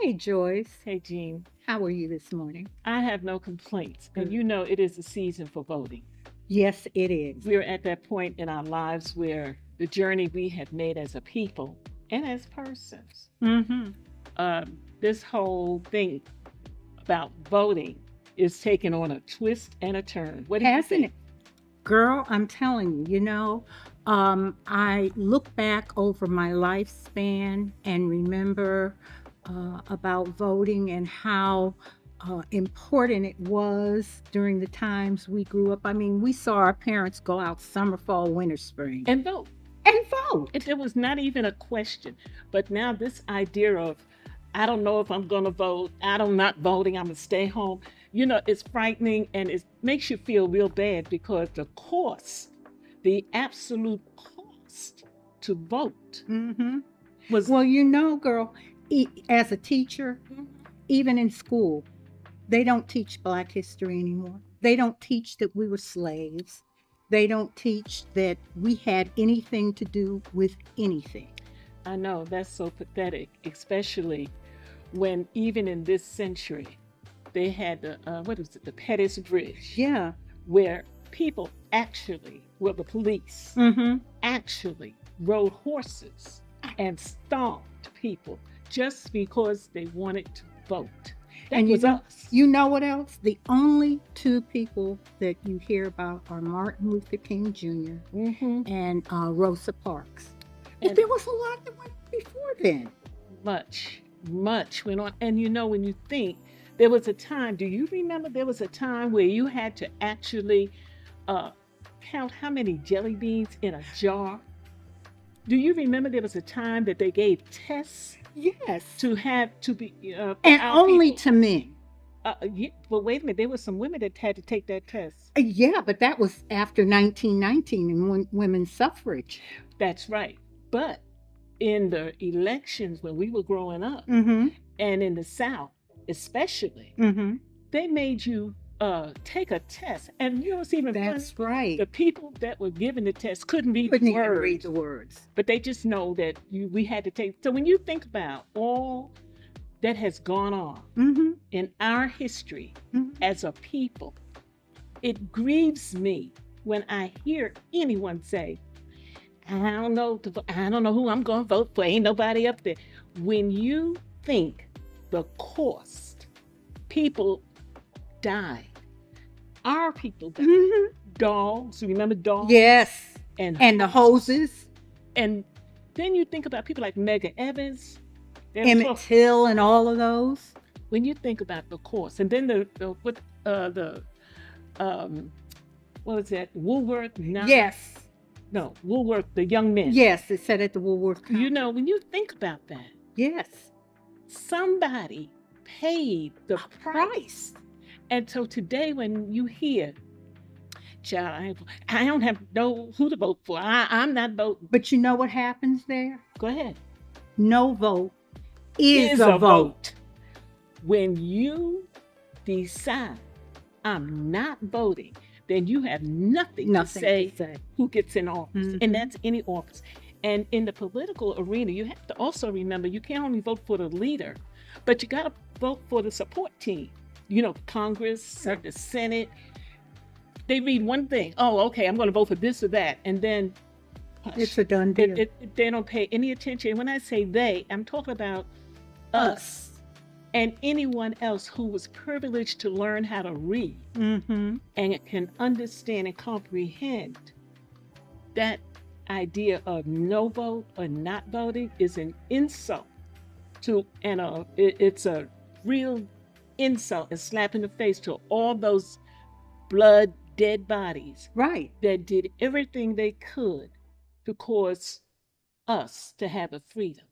Hey, Joyce. Hey, Jean. How are you this morning? I have no complaints. And Good. you know, it is a season for voting. Yes, it is. We're at that point in our lives where the journey we have made as a people and as persons, Mm-hmm. this whole thing about voting is taking on a twist and a turn. What do you Hasn't it? think? Girl, I'm telling you, I look back over my lifespan and remember about voting and how important it was during the times we grew up. I mean, we saw our parents go out summer, fall, winter, spring And vote. and vote. It was not even a question. But now this idea of, I don't know if I'm going to vote. I'm not voting. I'm going to stay home. You know, it's frightening and it makes you feel real bad because the cost, the absolute cost to vote Mm-hmm. was. Well, girl, as a teacher, even in school, they don't teach Black history anymore. They don't teach that we were slaves. They don't teach that we had anything to do with anything. I know that's so pathetic, especially when even in this century, they had the, what is it, the Pettus Bridge, Yeah. where people actually, well, the police Mm-hmm. actually rode horses and stomped people just because they wanted to vote. That And was us. you know what else? The only two people that you hear about are Martin Luther King Jr. Mm-hmm. and Rosa Parks. And And there was a lot that went on before then. much went on. And you know, when you think there was a time, do you remember there was a time where you had to actually uh, count how many jelly beans in a jar? Do you remember there was a time that they gave tests Yes. to have to be for And our only people? to men. Yeah, but wait a minute, there were some women that had to take that test. Yeah, but that was after 1919 and women's suffrage. That's right. But in the elections when we were growing up, Mm-hmm. and in the South especially, Mm-hmm. they made you take a test. And you know what's even funny? That's right. The people that were given the test couldn't read Couldn't the even words, read the words. but they just know that we had to take. So when you think about all that has gone on Mm-hmm. in our history Mm-hmm. as a people, it grieves me when I hear anyone say, I don't know who I'm going to vote for. Ain't nobody up there. When you think the cost, people died. Our people died. Mm-hmm. Dogs, remember dogs? Yes. And And the hoses, and then you think about people like Medgar Evers. They don't Emmett talk- Till, and all of those. when you think about the cost, and then the what was that? Woolworth? No, Yes. no, Woolworth. The young men. Yes, it said at the Woolworth You counter. know, when you think about that, Yes. somebody paid the A price. price. And so today, when you hear, child, I don't have know who to vote for. I'm not voting. But you know what happens there? Go ahead. No vote is a vote. When you decide I'm not voting, then you have nothing to Nothing say to say. who gets in office, Mhm. and that's any office. And in the political arena, you have to also remember you can't only vote for the leader, but you got to vote for the support team. You know, Congress, or the Senate. They read one thing. Oh, okay, I'm going to vote for this or that, and then hush. It's a done deal. They don't pay any attention. When I say they, I'm talking about us and anyone else who was privileged to learn how to read Mm-hmm. and can understand and comprehend that idea of no vote or not voting is an insult to, and it's a real insult, a slap in the face to all those blood dead bodies Right. that did everything they could to cause us to have a freedom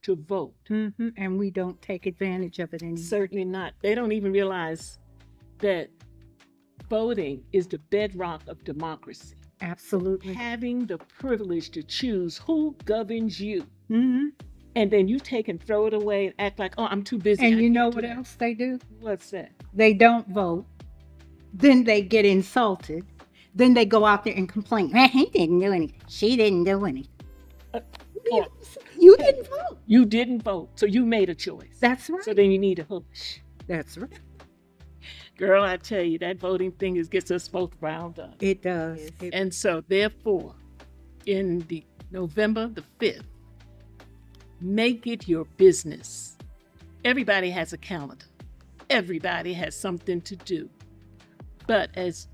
to vote. Mm-hmm. And we don't take advantage of it anymore. Certainly not. They don't even realize that voting is the bedrock of democracy. Absolutely. Having the privilege to choose who governs you. Mm-hmm. And then you take and throw it away and act like, oh, I'm too busy. And I you can't know do what that." else they do? What's that? They don't vote. Then they get insulted. Then they go out there and complain. He didn't do anything. She didn't do anything. Uh, point. You didn't vote. You didn't vote, so you made a choice. That's right. So then you need a hush. That's right. Girl, I tell you, that voting thing gets us both wound up. It does. And so, therefore, in the November the 5th, make it your business. Everybody has a calendar. Everybody has something to do. But as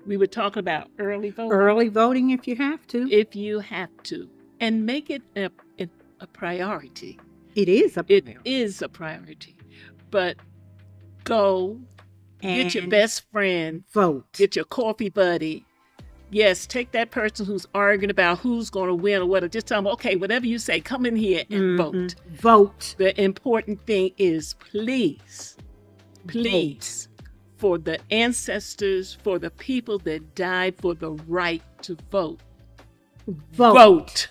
we were talking about early voting if you have to. If you have to. And make it a priority. It is a priority. It is a priority. But go, get your best friend. Vote. Get your coffee buddy. Yes, take that person who's arguing about who's going to win or whatever. Just tell them, okay, whatever you say, come in here and vote. Vote. The important thing is please, for the ancestors, for the people that died for the right to vote. Vote.